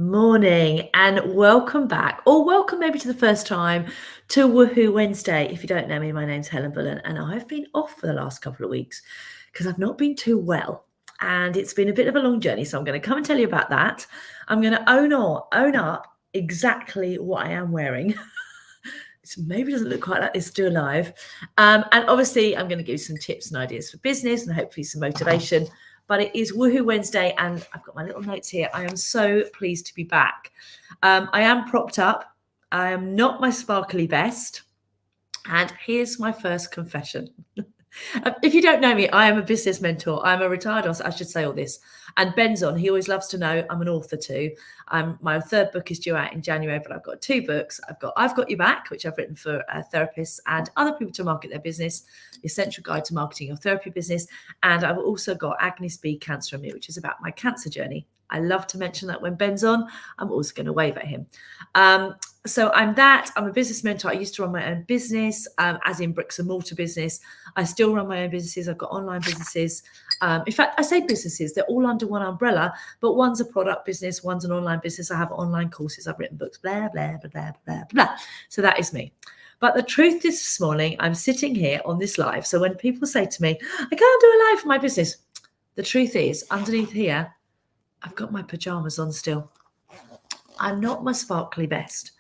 Morning and welcome back, or welcome maybe to the first time to Woohoo Wednesday. If you don't know me, my name's Helen Bullen, and I've been off for the last couple of weeks because I've not been too well, and it's been a bit of a long journey. So I'm going to come and tell you about that. I'm going to own up exactly what I am wearing. It maybe doesn't look quite like this still alive, and obviously I'm going to give you some tips and ideas for business and hopefully some motivation. But it is Woohoo Wednesday, and I've got my little notes here. I am so pleased to be back. I am propped up. I am not my sparkly best. And here's my first confession. If you don't know me, I am a business mentor. I'm a retired author. I should say all this. And Ben's on. He always loves to know I'm an author too. My third book is due out in January, but I've got two books. I've Got Your Back, which I've written for therapists and other people to market their business, The Essential Guide to Marketing Your Therapy Business. And I've also got Agnes B, Cancer and Me, which is about my cancer journey. I love to mention that when Ben's on. I'm also going to wave at him. So I'm a business mentor. I used to run my own business, as in bricks and mortar business. I still run my own businesses. I've got online businesses. In fact, I say businesses, they're all under one umbrella, but one's a product business, one's an online business. I have online courses, I've written books, blah, blah, blah, blah, blah, blah. So that is me. But the truth is this morning, I'm sitting here on this live. So when people say to me, I can't do a live for my business, the truth is underneath here, I've got my pajamas on still. I'm not my sparkly best.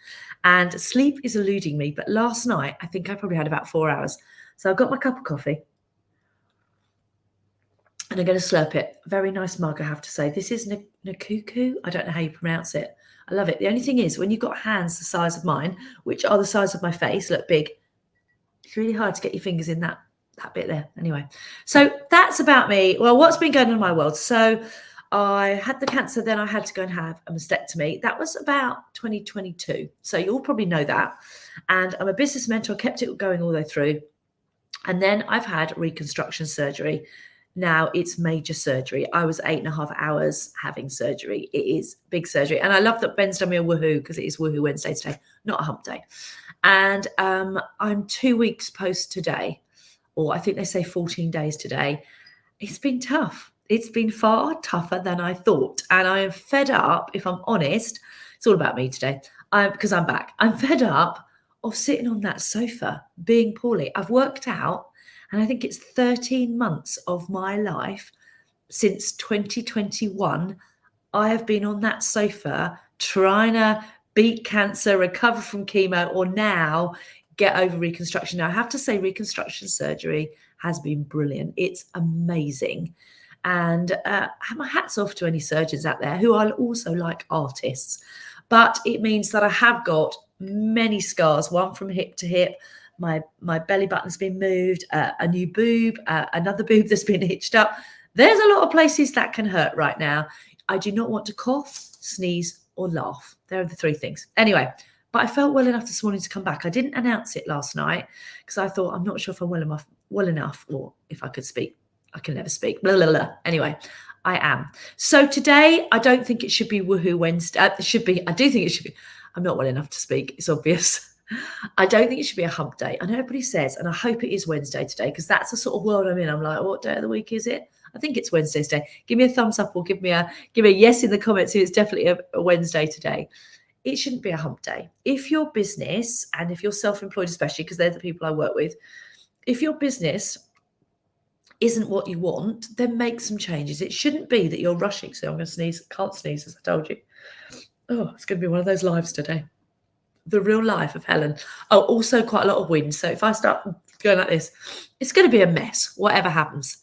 And sleep is eluding me. But last night, I think I probably had about 4 hours. So I've got my cup of coffee. And I'm going to slurp it. Very nice mug, I have to say. This is Nakuku. I don't know how you pronounce it. I love it. The only thing is, when you've got hands the size of mine, which are the size of my face, look big, it's really hard to get your fingers in that bit there. Anyway, so that's about me. Well, what's been going on in my world? So I had the cancer, then I had to go and have a mastectomy. That was about 2022. So you all probably know that. And I'm a business mentor, kept it going all the way through. And then I've had reconstruction surgery. Now it's major surgery. I was 8.5 hours having surgery. It is big surgery. And I love that Ben's done me a woohoo because it is Woohoo Wednesday today, not a hump day. And I'm 2 weeks post today, or I think they say 14 days today. It's been tough. It's been far tougher than I thought. And I am fed up, if I'm honest. It's all about me today because I'm back. I'm fed up of sitting on that sofa being poorly. I've worked out, and I think it's 13 months of my life since 2021. I have been on that sofa trying to beat cancer, recover from chemo, or now get over reconstruction. Now, I have to say reconstruction surgery has been brilliant. It's amazing. And my hat's off to any surgeons out there who are also like artists. But it means that I have got many scars, one from hip to hip. My belly button's been moved, a new boob, another boob that's been hitched up. There's a lot of places that can hurt right now. I do not want to cough, sneeze, or laugh. There are the three things. Anyway, but I felt well enough this morning to come back. I didn't announce it last night because I thought I'm not sure if I'm well enough, or if I could speak. I can never speak. Blah, blah, blah. Anyway, I am. So today, I don't think it should be Woohoo Wednesday. It should be. I do think it should be. I'm not well enough to speak. It's obvious. I don't think it should be a hump day. I know everybody says, and I hope it is Wednesday today, because that's the sort of world I'm in. I'm like, what day of the week is it? I think it's Wednesday today. Give me a thumbs up or give me a yes in the comments if it's definitely a Wednesday today. It shouldn't be a hump day. If your business, and if you're self-employed especially, because they're the people I work with, if your business isn't what you want, then make some changes. It shouldn't be that you're rushing. So I'm going to sneeze. Can't sneeze, as I told you. Oh, it's going to be one of those lives today. The real life of Helen. Oh, also quite a lot of wind. So if I start going like this, it's going to be a mess, whatever happens.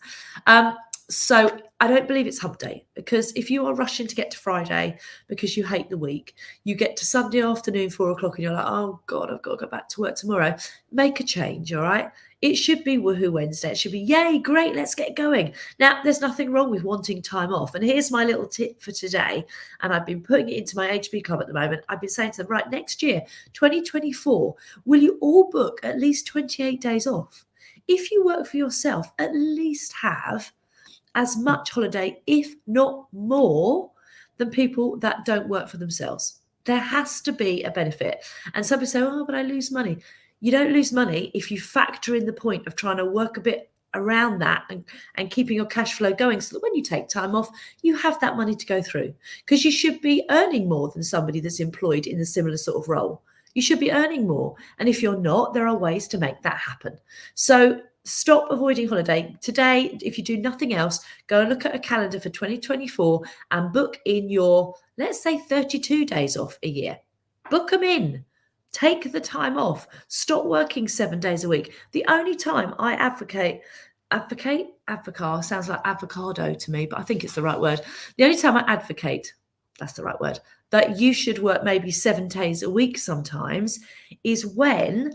So I don't believe it's hump day, because if you are rushing to get to Friday because you hate the week, you get to Sunday afternoon, 4 o'clock, and you're like, oh God, I've got to go back to work tomorrow. Make a change, all right? It should be Woohoo Wednesday. It should be, yay, great, let's get going. Now, there's nothing wrong with wanting time off. And here's my little tip for today. And I've been putting it into my HB club at the moment. I've been saying to them, right, next year, 2024, will you all book at least 28 days off? If you work for yourself, at least have as much holiday, if not more, than people that don't work for themselves. There has to be a benefit. And some people say, oh, but I lose money. You don't lose money if you factor in the point of trying to work a bit around that and keeping your cash flow going so that when you take time off, you have that money to go through, because you should be earning more than somebody that's employed in a similar sort of role. You should be earning more. And if you're not, there are ways to make that happen. So stop avoiding holiday. Today, if you do nothing else, go and look at a calendar for 2024 and book in your, let's say, 32 days off a year. Book them in. Take the time off. Stop working 7 days a week. The only time I advocate sounds like avocado to me, but I think it's the right word. The only time I advocate, that's the right word, that you should work maybe 7 days a week sometimes is when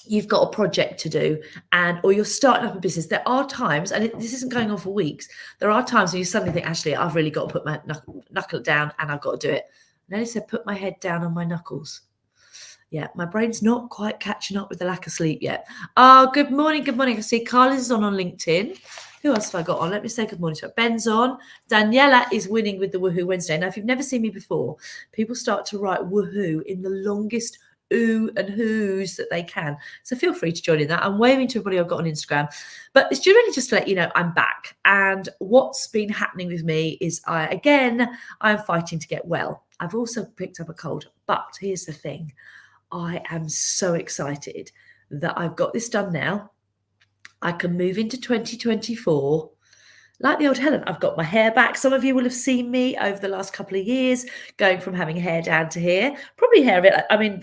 you've got a project to do or you're starting up a business. There are times, and this isn't going on for weeks, there are times when you suddenly think, actually, I've really got to put my knuckle down and I've got to do it. And then it said, put my head down on my knuckles. Yeah, my brain's not quite catching up with the lack of sleep yet. Oh, good morning, good morning. I see Carlos is on LinkedIn. Who else have I got on? Let me say good morning to her. Ben's on. Daniela is winning with the Woohoo Wednesday. Now, if you've never seen me before, people start to write woohoo in the longest ooh and whoos that they can. So feel free to join in that. I'm waving to everybody I've got on Instagram. But it's generally just to let you know I'm back. And what's been happening with me is I'm fighting to get well. I've also picked up a cold. But here's the thing. I am so excited that I've got this done now. I can move into 2024. Like the old Helen, I've got my hair back. Some of you will have seen me over the last couple of years going from having hair down to here. Probably hair of it. I mean,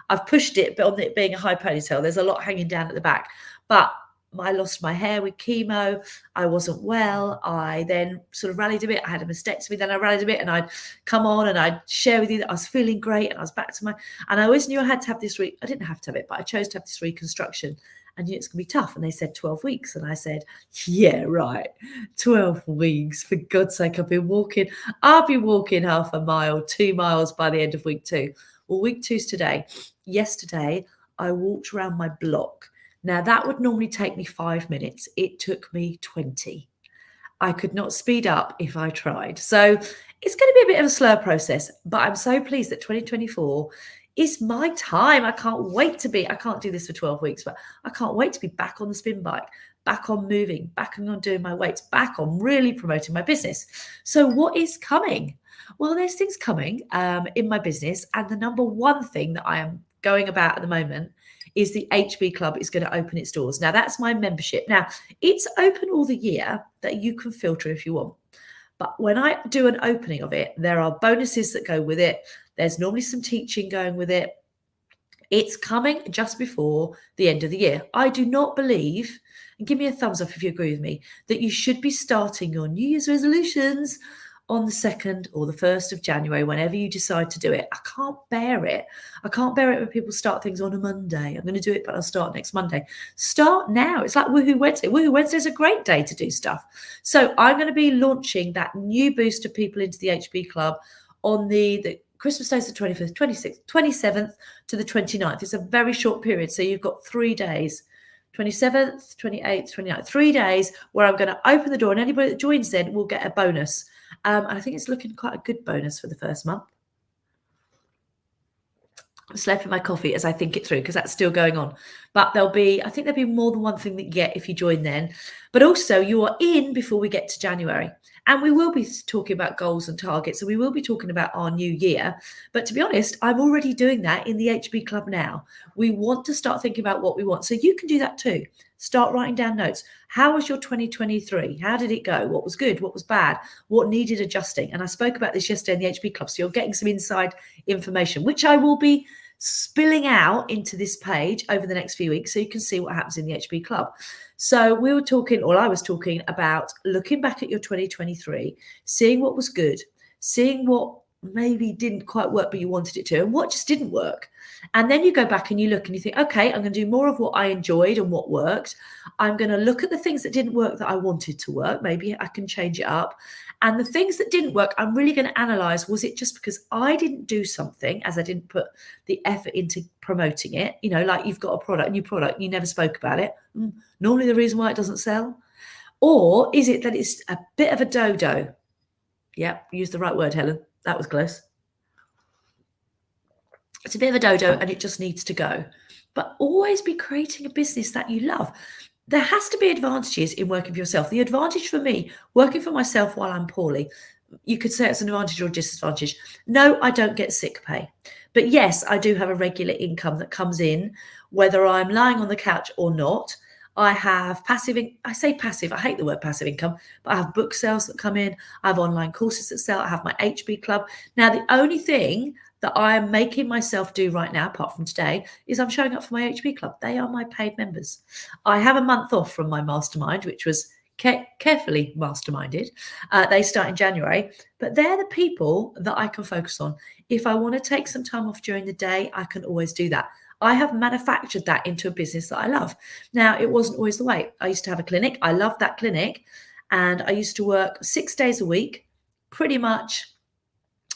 I've pushed it, but on it being a high ponytail, there's a lot hanging down at the back. But I lost my hair with chemo. I wasn't well. I then sort of rallied a bit. I had a mastectomy. Then I rallied a bit and I'd come on and I'd share with you that I was feeling great and I was back to and I always knew I had to have this, I didn't have to have it, but I chose to have this reconstruction. And it's going to be tough. And they said 12 weeks. And I said, yeah, right. 12 weeks. For God's sake, I'll be walking half a mile, 2 miles by the end of week 2. Well, week 2's today. Yesterday, I walked around my block. Now, that would normally take me 5 minutes. It took me 20. I could not speed up if I tried. So it's going to be a bit of a slower process, but I'm so pleased that 2024 is my time. I can't do this for 12 weeks, but I can't wait to be back on the spin bike, back on moving, back on doing my weights, back on really promoting my business. So what is coming? Well, there's things coming in my business. And the number one thing that I am going about at the moment is the HB Club is going to open its doors. Now, that's my membership. Now, it's open all the year that you can filter if you want. But when I do an opening of it, there are bonuses that go with it. There's normally some teaching going with it. It's coming just before the end of the year. I do not believe, and give me a thumbs up if you agree with me, that you should be starting your New Year's resolutions on the 2nd or the 1st of January, whenever you decide to do it. I can't bear it. I can't bear it when people start things on a Monday. I'm going to do it, but I'll start next Monday. Start now. It's like Woohoo Wednesday. Woohoo Wednesday is a great day to do stuff. So I'm going to be launching that new boost of people into the HB Club on the Christmas Day is the 25th, 26th, 27th to the 29th. It's a very short period. So you've got 3 days. 27th, 28th, 29th, 3 days where I'm going to open the door, and anybody that joins then will get a bonus. And I think it's looking quite a good bonus for the first month. I'm slurping my coffee as I think it through because that's still going on. But I think there'll be more than one thing that you get if you join then. But also you are in before we get to January. And we will be talking about goals and targets, and we will be talking about our new year. But to be honest, I'm already doing that in the HB Club now. We want to start thinking about what we want. So you can do that too. Start writing down notes. How was your 2023? How did it go? What was good? What was bad? What needed adjusting? And I spoke about this yesterday in the HB Club. So you're getting some inside information, which I will be spilling out into this page over the next few weeks so you can see what happens in the HB Club. So I was talking about looking back at your 2023, seeing what was good, seeing what maybe didn't quite work but you wanted it to, and what just didn't work. And then you go back and you look and you think, okay, I'm going to do more of what I enjoyed and what worked. I'm going to look at the things that didn't work that I wanted to work. Maybe I can change it up. And the things that didn't work, I'm really going to analyze, was it just because I didn't do something, as I didn't put the effort into promoting it? You know, like you've got a new product, you never spoke about it. Normally the reason why it doesn't sell. Or is it that it's a bit of a dodo? Yep, use the right word, Helen. That was close. It's a bit of a dodo and it just needs to go. But always be creating a business that you love. There has to be advantages in working for yourself. The advantage for me, working for myself while I'm poorly, you could say it's an advantage or a disadvantage. No, I don't get sick pay. But yes, I do have a regular income that comes in, whether I'm lying on the couch or not. I have passive, I say passive, I hate the word passive income, but I have book sales that come in. I have online courses that sell. I have my HB club. Now, the only thing that I am making myself do right now, apart from today, is I'm showing up for my HB club. They are my paid members. I have a month off from my mastermind, which was carefully masterminded. They start in January, but they're the people that I can focus on. If I want to take some time off during the day, I can always do that. I have manufactured that into a business that I love. Now, it wasn't always the way. I used to have a clinic. I loved that clinic. And I used to work 6 days a week, pretty much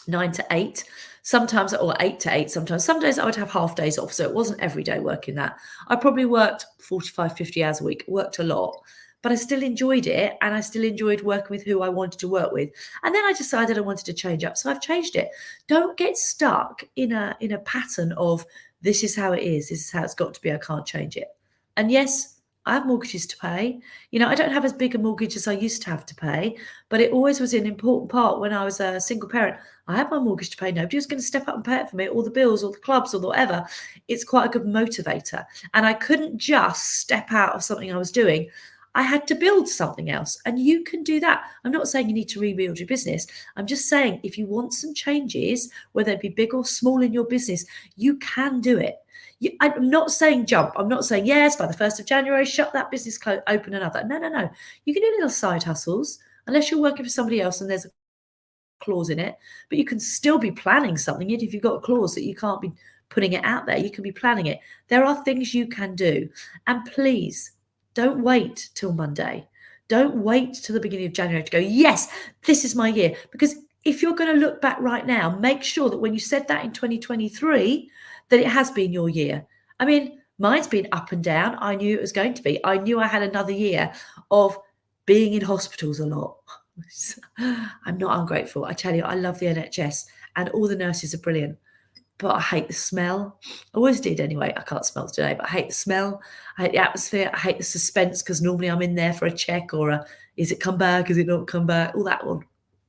9 to 8, sometimes, or 8 to 8 sometimes. Some days I would have half days off, so it wasn't every day working that. I probably worked 45, 50 hours a week, worked a lot, but I still enjoyed it, and I still enjoyed working with who I wanted to work with. And then I decided I wanted to change up, so I've changed it. Don't get stuck in a pattern of this is how it is, this is how it's got to be, I can't change it. And yes, I have mortgages to pay. You know, I don't have as big a mortgage as I used to have to pay, but it always was an important part when I was a single parent. I had my mortgage to pay. Nobody was going to step up and pay it for me, all the bills, all the clubs, or whatever. It's quite a good motivator. And I couldn't just step out of something I was doing. I had to build something else. And you can do that. I'm not saying you need to rebuild your business. I'm just saying if you want some changes, whether it be big or small in your business, you can do it. I'm not saying jump. I'm not saying, yes, by the 1st of January, shut that business, open another. No. You can do little side hustles, unless you're working for somebody else and there's a clause in it. But you can still be planning something. If you've got a clause that you can't be putting it out there, you can be planning it. There are things you can do. And please, don't wait till Monday. Don't wait till the beginning of January to go, yes, this is my year. Because if you're going to look back right now, make sure that when you said that in 2023, that it has been your year. I mean, mine's been up and down. I knew it was going to be. I knew I had another year of being in hospitals a lot. I'm not ungrateful. I tell you, I love the NHS and all the nurses are brilliant. But I hate the smell. I always did anyway. I can't smell today, but I hate the smell. I hate the atmosphere. I hate the suspense because normally I'm in there for a check or is it come back? Is it not come back? All that one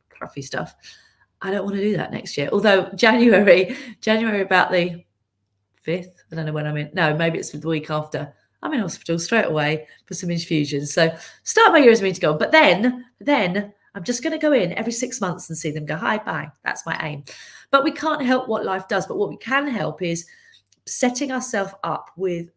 cruffy stuff. I don't want to do that next year. Although January about the 5th, I don't know when I'm in. No, maybe it's the week after. I'm in hospital straight away for some infusions. So start my year as me to go on. But then I'm just going to go in every 6 months and see them go, hi, bye. That's my aim. But we can't help what life does. But what we can help is setting ourselves up with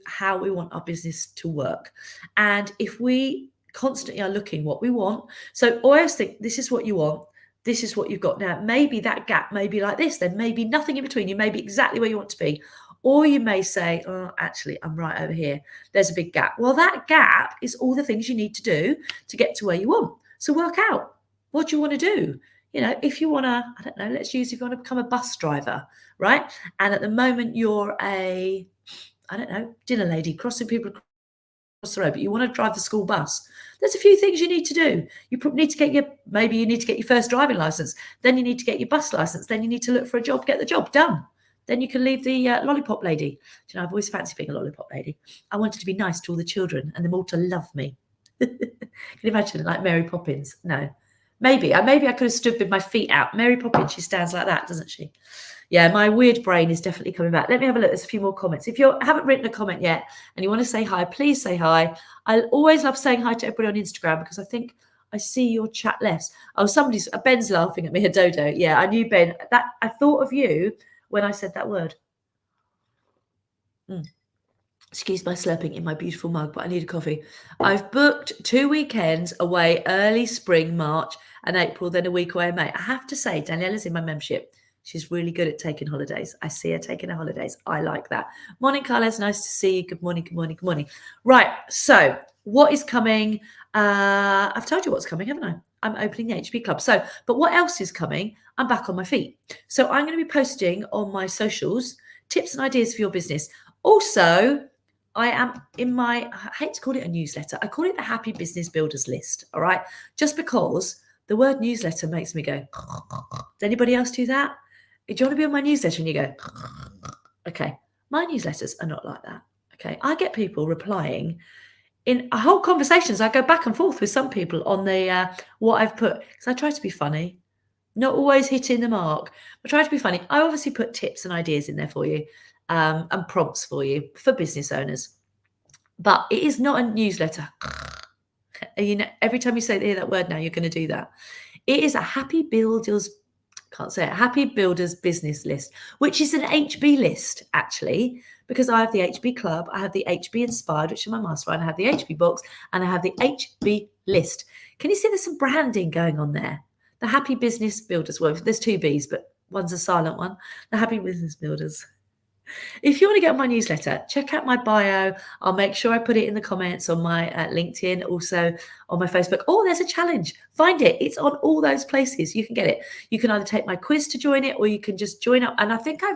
how we want our business to work. And if we constantly are looking what we want, so always think this is what you want. This is what you've got now. Maybe that gap may be like this, then maybe nothing in between. You may be exactly where you want to be. Or you may say, oh, actually, I'm right over here. There's a big gap. Well, that gap is all the things you need to do to get to where you want. So work out, what do you want to do? You know, if you want to, I don't know, let's use if you want to become a bus driver, right? And at the moment you're a, I don't know, dinner lady, crossing people across the road, but you want to drive the school bus. There's a few things you need to do. You probably need to get maybe you need to get your first driving license. Then you need to get your bus license. Then you need to look for a job, get the job done. Then you can leave the lollipop lady. Do you know, I've always fancied being a lollipop lady. I wanted to be nice to all the children and them all to love me. Can you imagine, like Mary Poppins? No. Maybe I could have stood with my feet out. Mary Poppins, she stands like that, doesn't she? Yeah, my weird brain is definitely coming back. Let me have a look. There's a few more comments. If you haven't written a comment yet and you want to say hi, please say hi. I always love saying hi to everybody on Instagram because I think I see your chat less. Oh, Ben's laughing at me, a dodo. Yeah, I knew Ben. That I thought of you when I said that word. Excuse my slurping in my beautiful mug, but I need a coffee. I've booked 2 weekends away, early spring, March and April, then a week away in May. I have to say, Daniela's in my membership. She's really good at taking holidays. I see her taking her holidays. I like that. Morning, Carlos. Nice to see you. Good morning, good morning, good morning. Right. So what is coming? I've told you what's coming, haven't I? I'm opening the HB Club. So, but what else is coming? I'm back on my feet. So I'm going to be posting on my socials tips and ideas for your business. Also, I am in my, I hate to call it a newsletter. I call it the Happy Business Builders list. All right. Just because the word newsletter makes me go, does anybody else do that? Do you want to be on my newsletter? And you go, okay, my newsletters are not like that. Okay, I get people replying in a whole conversations. I go back and forth with some people on the what I've put, because I try to be funny, not always hitting the mark, but try to be funny. I obviously put tips and ideas in there for you, and prompts for you for business owners. But it is not a newsletter. You know, every time you hear that word now, you're going to do that. It is a happy builders, can't say it, happy builders business list, which is an HB list actually, because I have the HB Club, I have the HB Inspired, which is my mastermind, I have the HB Box, and I have the HB List. Can you see there's some branding going on there? The Happy Business Builders. Well, there's two B's, but one's a silent one. The Happy Business Builders. If you want to get on my newsletter, check out my bio. I'll make sure I put it in the comments on my LinkedIn, also on my Facebook. Oh, there's a challenge. Find it. It's on all those places. You can get it. You can either take my quiz to join it, or you can just join up. And I think I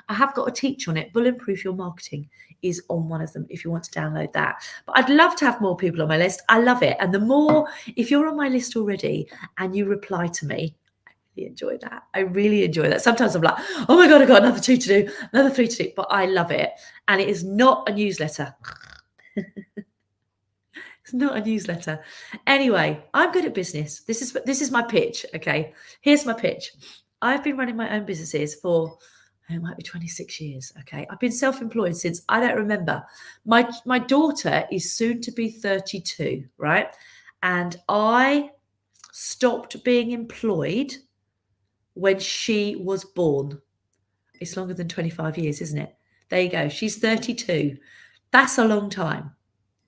have got a teach on it. Bulletproof Your Marketing is on one of them if you want to download that. But I'd love to have more people on my list. I love it. And the more, if you're on my list already and you reply to me, enjoy that. I really enjoy that. Sometimes I'm like, oh my God, I've got another 2 to do, another 3 to do, but I love it. And it is not a newsletter. It's not a newsletter. Anyway, I'm good at business. This is my pitch. Okay. Here's my pitch. I've been running my own businesses for, it might be 26 years. Okay. I've been self-employed since I don't remember. My daughter is soon to be 32, right? And I stopped being employed when she was born. It's longer than 25 years, isn't it? There you go. She's 32. That's a long time.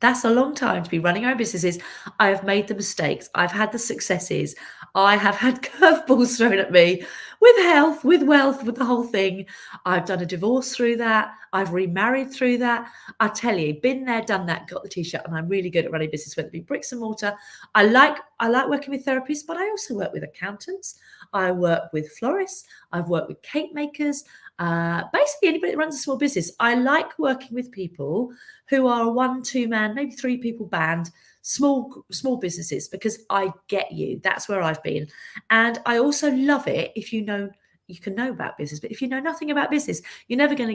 That's a long time to be running our own businesses. I have made the mistakes. I've had the successes. I have had curveballs thrown at me with health, with wealth, with the whole thing. I've done a divorce through that. I've remarried through that. I tell you, been there, done that, got the t-shirt, and I'm really good at running business, whether it be bricks and mortar. I like working with therapists, but I also work with accountants. I work with florists. I've worked with cake makers. Basically anybody that runs a small business. I like working with people who are a 1-2 man, maybe 3 people band, small businesses, because I get you. That's where I've been. And I also love it if you can know about business, but if you know nothing about business, you're never going to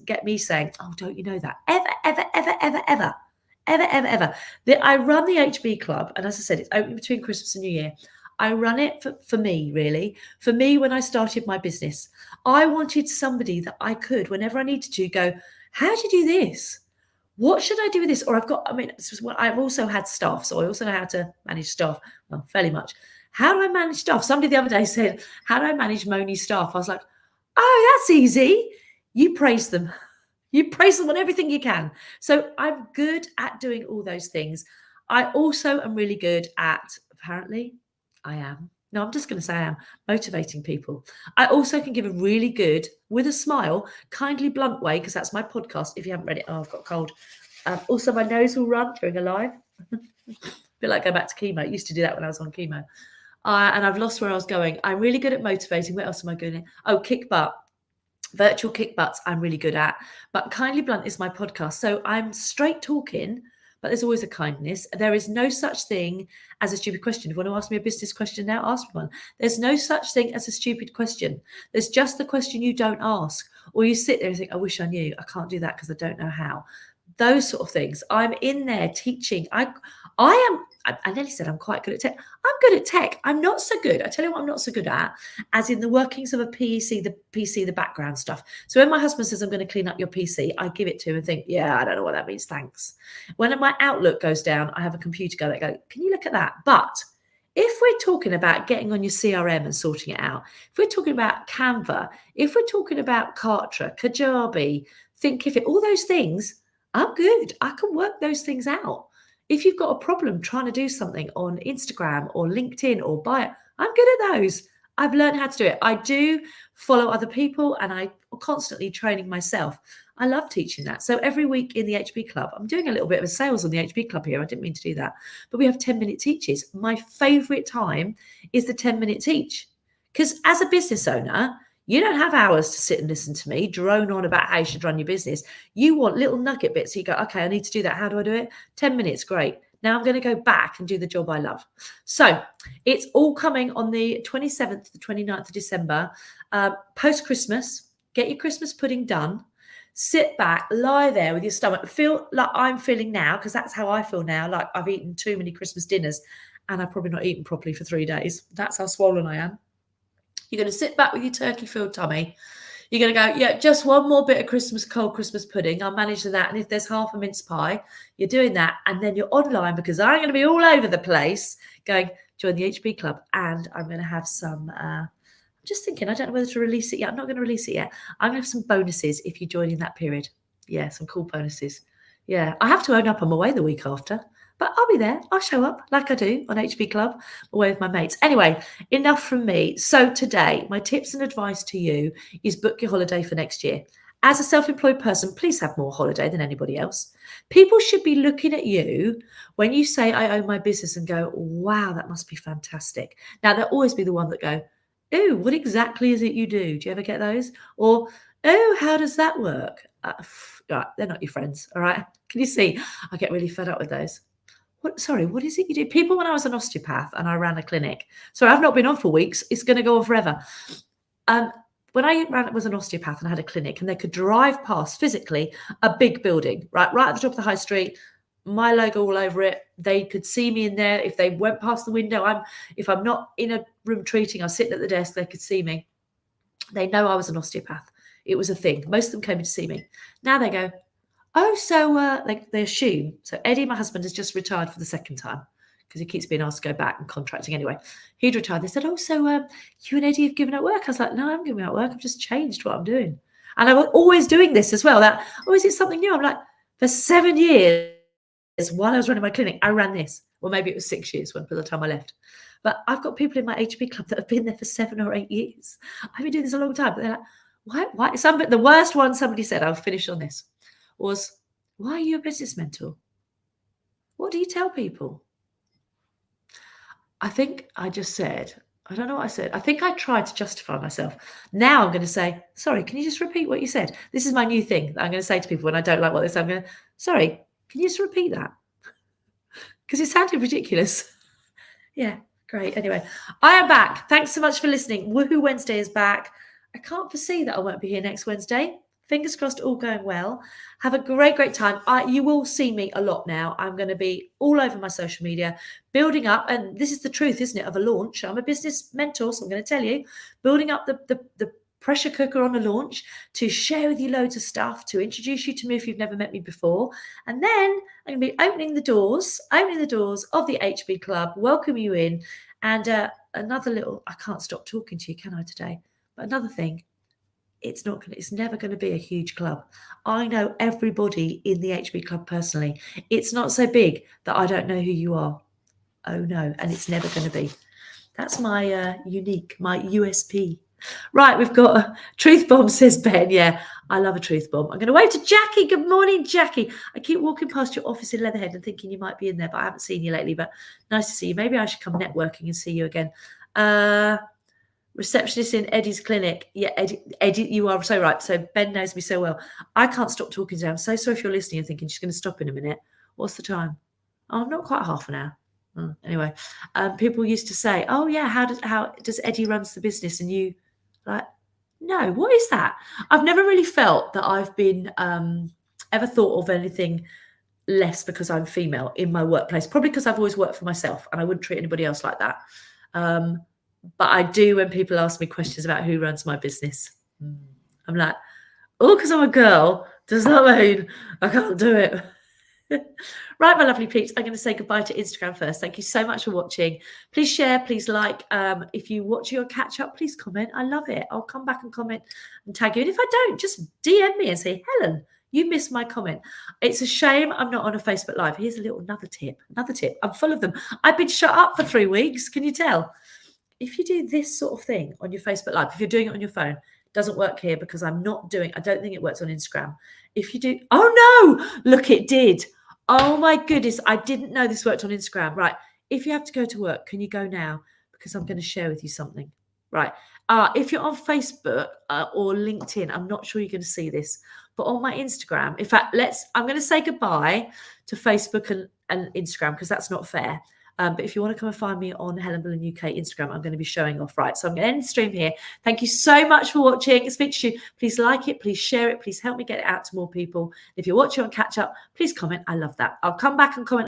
get me saying, oh, don't you know that? Ever. I run the HB Club, and as I said, it's open between Christmas and New Year. I run it for me, really. For me, when I started my business, I wanted somebody that I could, whenever I needed to, go, how do you do this? What should I do with this? Or I've also had staff, so I also know how to manage staff, well, fairly much. How do I manage staff? Somebody the other day said, how do I manage Moni's staff? I was like, oh, that's easy. You praise them. You praise them on everything you can. So I'm good at doing all those things. I also am really good at, apparently, I am. No, I'm just going to say I am motivating people. I also can give a really good, with a smile, kindly blunt way, because that's my podcast. If you haven't read it, oh, I've got a cold. Also, my nose will run during a live. A bit like go back to chemo. I used to do that when I was on chemo. And I've lost where I was going. I'm really good at motivating. What else am I good at? Oh, kick butt. Virtual kick butts I'm really good at. But Kindly Blunt is my podcast. So I'm straight talking, but there's always a kindness. There is no such thing as a stupid question. If you want to ask me a business question now, ask me one. There's no such thing as a stupid question. There's just the question you don't ask. Or you sit there and think, I wish I knew. I can't do that because I don't know how. Those sort of things. I'm in there teaching. I nearly said I'm quite good at tech. I'm good at tech. I'm not so good. I tell you what I'm not so good at, as in the workings of a PC, the background stuff. So when my husband says I'm going to clean up your PC, I give it to him and think, yeah, I don't know what that means. Thanks. When my Outlook goes down, I have a computer guy that goes, can you look at that? But if we're talking about getting on your CRM and sorting it out, if we're talking about Canva, if we're talking about Kartra, Kajabi, Thinkific, all those things, I'm good. I can work those things out. If you've got a problem trying to do something on Instagram or LinkedIn or Bio, I'm good at those. I've learned how to do it. I do follow other people and I'm constantly training myself. I love teaching that. So every week in the HB Club, I'm doing a little bit of a sales on the HB Club here. I didn't mean to do that. But we have 10-minute teaches. My favorite time is the 10-minute teach. Because as a business owner, you don't have hours to sit and listen to me drone on about how you should run your business. You want little nugget bits. So you go, okay, I need to do that. How do I do it? 10 minutes, great. Now I'm going to go back and do the job I love. So it's all coming on the 27th to the 29th of December, post-Christmas. Get your Christmas pudding done. Sit back, lie there with your stomach. Feel like I'm feeling now, because that's how I feel now, like I've eaten too many Christmas dinners and I've probably not eaten properly for 3 days. That's how swollen I am. You're going to sit back with your turkey-filled tummy. You're going to go, yeah, just one more bit of cold Christmas pudding. I'll manage to that. And if there's half a mince pie, you're doing that. And then you're online, because I'm going to be all over the place going, join the HB Club. And I'm going to have some, I'm just thinking, I don't know whether to release it yet. I'm not going to release it yet. I'm going to have some bonuses if you join in that period. Yeah, some cool bonuses. Yeah, I have to own up I'm away the week after. But I'll be there. I'll show up like I do on HB Club, away with my mates. Anyway, enough from me. So today, my tips and advice to you is book your holiday for next year. As a self-employed person, please have more holiday than anybody else. People should be looking at you when you say, I own my business, and go, wow, that must be fantastic. Now, there'll always be the one that go, ooh, what exactly is it you do? Do you ever get those? Or, oh, how does that work? Right, they're not your friends, all right? Can you see? I get really fed up with those. What is it you do? People, when I was an osteopath and I ran a clinic, sorry, I've not been on for weeks. It's going to go on forever. When I was an osteopath and I had a clinic, and they could drive past physically a big building, right at the top of the high street, my logo all over it. They could see me in there. If they went past the window, if I'm not in a room treating, I'm sitting at the desk, they could see me. They know I was an osteopath. It was a thing. Most of them came in to see me. Now they go, oh, so they assume. So Eddie, my husband, has just retired for the second time, because he keeps being asked to go back and contracting anyway. He'd retired. They said, oh, so you and Eddie have given up work. I was like, no, I haven't given up work. I've just changed what I'm doing. And I was always doing this as well. That, oh, is it something new? I'm like, for 7 years, while I was running my clinic, I ran this. Well, maybe it was 6 years by the time I left. But I've got people in my HB Club that have been there for 7 or 8 years. I've been doing this a long time. But they're like, why? The worst one somebody said, I'll finish on this, was, why are you a business mentor? What do you tell people? I think I just said, I don't know what I said. I think I tried to justify myself. Now I'm going to say, sorry, can you just repeat what you said? This is my new thing that I'm going to say to people when I don't like what they say. I'm going, sorry, can you just repeat that? Because it sounded ridiculous. Yeah, great. Anyway, I am back. Thanks so much for listening. Woohoo Wednesday is back. I can't foresee that I won't be here next Wednesday. Fingers crossed, all going well. Have a great, great time. You will see me a lot now. I'm going to be all over my social media, building up. And this is the truth, isn't it, of a launch. I'm a business mentor, so I'm going to tell you, building up the pressure cooker on a launch to share with you loads of stuff, to introduce you to me if you've never met me before. And then I'm going to be opening the doors of the HB Club, welcome you in. And another little, I can't stop talking to you, can I, today? But another thing, it's never going to be a huge club. I know everybody in the HB Club personally. It's not so big that I don't know who you are. Oh no, and it's never going to be. That's my my USP. Right, we've got a truth bomb, says Ben. Yeah, I love a truth bomb. I'm going to wave to Jackie. Good morning, Jackie. I keep walking past your office in Leatherhead and thinking you might be in there, but I haven't seen you lately. But nice to see you. Maybe I should come networking and see you again. Receptionist in Eddie's clinic. Yeah, Eddie, you are so right. So Ben knows me so well. I can't stop talking to him. I'm so sorry if you're listening and thinking she's going to stop in a minute. What's the time? Oh, not quite half an hour. Anyway, people used to say, oh yeah, how does Eddie runs the business? And you like, no, what is that? I've never really felt that I've been ever thought of anything less because I'm female in my workplace. Probably because I've always worked for myself and I wouldn't treat anybody else like that. But I do when people ask me questions about who runs my business. I'm like, oh, because I'm a girl does not mean I can't do it. Right, my lovely peeps, I'm going to say goodbye to Instagram first. Thank you so much for watching. Please share, please like. If you watch your catch up, please comment. I love it. I'll come back and comment and tag you. And if I don't, just DM me and say, Helen, you missed my comment. It's a shame I'm not on a Facebook Live. Here's another tip. I'm full of them. I've been shut up for 3 weeks. Can you tell? If you do this sort of thing on your Facebook Live, if you're doing it on your phone, it doesn't work here because I don't think it works on Instagram. If you do, oh no, look, it did. Oh my goodness, I didn't know this worked on Instagram. Right, if you have to go to work, can you go now? Because I'm going to share with you something. Right, if you're on Facebook or LinkedIn, I'm not sure you're going to see this, but on my Instagram, in fact, I'm going to say goodbye to Facebook and Instagram, because that's not fair. But if you want to come and find me on Helen Bullen UK Instagram, I'm going to be showing off, right? So I'm going to end the stream here. Thank you so much for watching. Speak to you. Please like it. Please share it. Please help me get it out to more people. If you're watching on catch up, please comment. I love that. I'll come back and comment